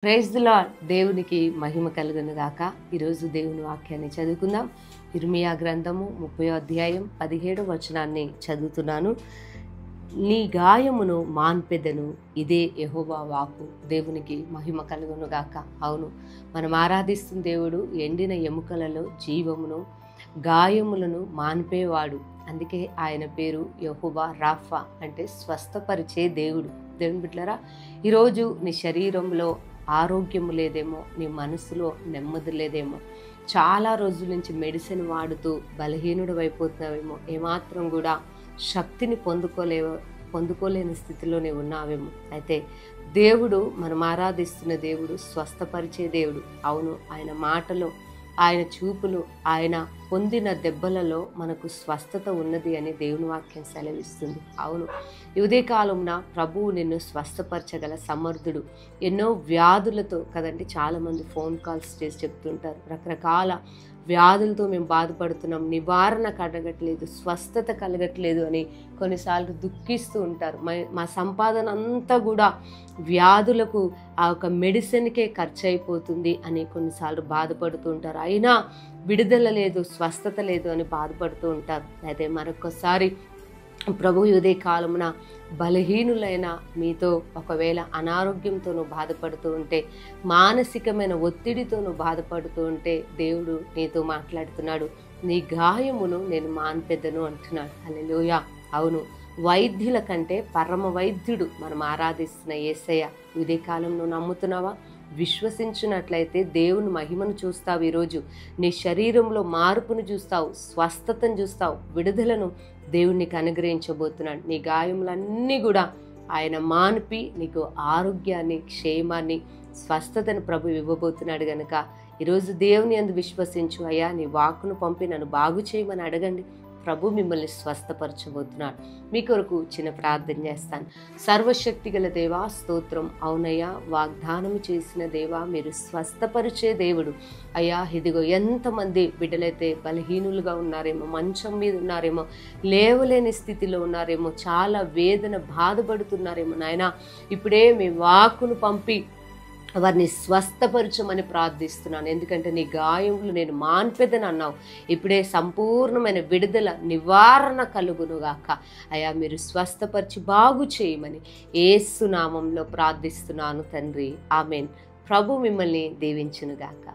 Praise the lord. దేవునికి మహిమ కలుగును గాక. ఈరోజు దేవుని వాక్యాన్ని చదువుకుందాం. ఇర్మియా గ్రంథము 30వ అధ్యాయం 17వ వచనాన్ని చదువుతున్నాను. నీ గాయమును మాన్పెదను, ఇదే యెహోవా వాక్కు. దేవునికి మహిమ కలుగును గాక. అవును, మనం ఆరాధిస్తున్న దేవుడు ఎండిన ఎముకలలో జీవమును, గాయములను మాన్పేవాడు. అందుకే ఆయన పేరు యెహోవా రాఫా, అంటే స్వస్థపరిచే దేవుడు. దేవుని బిడ్డలారా, ఈరోజు నీ శరీరంలో ఆరోగ్యము లేదేమో, నీ మనసులో నెమ్మది లేదేమో, చాలా రోజుల నుంచి మెడిసిన్ వాడుతూ బలహీనుడు అయిపోతున్నావేమో, ఏమాత్రం కూడా శక్తిని పొందుకోలేని స్థితిలోనే ఉన్నావేమో. అయితే దేవుడు, మనం ఆరాధిస్తున్న దేవుడు స్వస్థపరిచే దేవుడు. అవును, ఆయన మాటలో, ఆయన చూపులు, ఆయన పొందిన దెబ్బలలో మనకు స్వస్థత ఉన్నది అని దేవుని వాక్యం సెలవిస్తుంది. అవును, ఈ ఉదయకాలంన ప్రభువు నిన్ను స్వస్థపరచగల సమర్థుడు. ఎన్నో వ్యాధులతో కదండి, చాలామంది ఫోన్ కాల్స్ చేసి చెప్తుంటారు, రకరకాల వ్యాధులతో మేము బాధపడుతున్నాం, నివారణ కలగట్లేదు, స్వస్థత కలగట్లేదు అని కొన్నిసార్లు దుఃఖిస్తూ ఉంటారు. మా సంపాదన అంతా కూడా వ్యాధులకు ఆ ఒక మెడిసిన్కే ఖర్చు అయిపోతుంది అని కొన్నిసార్లు బాధపడుతూ ఉంటారు. అయినా విడుదల లేదు, స్వస్థత లేదు అని బాధపడుతూ ఉంటారు. అయితే మరొకసారి ప్రభు ఉదయ కాలమున బలహీనులైన మీతో ఒకవేళ అనారోగ్యంతోనూ బాధపడుతూ ఉంటే, మానసికమైన ఒత్తిడితోనూ బాధపడుతూ ఉంటే, దేవుడు నీతో మాట్లాడుతున్నాడు. నీ గాయమును నేను మాన్పెదను అంటున్నాడు. హల్లెలూయా. అవును, వైద్యుల కంటే పరమ వైద్యుడు మనం ఆరాధిస్తున్న యేసయ్య. ఉదయ కాలం నువ్వు నమ్ముతున్నావా? విశ్వసించినట్లయితే దేవుని మహిమను చూస్తావు. ఈరోజు నీ శరీరంలో మార్పును చూస్తావు, స్వస్థతను చూస్తావు, విడుదలను దేవునికి అనుగ్రహించబోతున్నాడు. నీ గాయములన్నీ కూడా ఆయన మాన్పి నీకు ఆరోగ్యాన్ని, క్షేమాన్ని, స్వస్థతను ప్రభు ఇవ్వబోతున్నాడు. గనుక ఈరోజు దేవుని యందు విశ్వసించు. అయ్యా, నీ వాక్కును పంపి నన్ను బాగు చేయమని అడగండి. ప్రభు మిమ్మల్ని స్వస్థపరచబోతున్నాడు. మీ కొరకు చిన్న ప్రార్థన చేస్తాను. సర్వశక్తి గల దేవా, స్తోత్రం. అవునయ్యా, వాగ్దానం చేసిన దేవా, మీరు స్వస్థపరిచే దేవుడు. అయ్యా, ఇదిగో ఎంతమంది బిడ్డలైతే బలహీనులుగా ఉన్నారేమో, మంచం మీద ఉన్నారేమో, లేవలేని స్థితిలో ఉన్నారేమో, చాలా వేదన బాధపడుతున్నారేమో నాయనా, ఇప్పుడే మీ వాక్కును పంపి వారిని స్వస్థపరచమని ప్రార్థిస్తున్నాను. ఎందుకంటే నీ గాయములు నేను మాన్పెదను అన్నావు. ఇప్పుడే సంపూర్ణమైన విడుదల, నివారణ కలుగునుగాక. అయ్యా, మీరు స్వస్థపరిచి బాగు చేయమని యేసు నామంలో ప్రార్థిస్తున్నాను తండ్రి. ఆమేన్. ప్రభు మిమ్మల్ని దీవించునుగాక.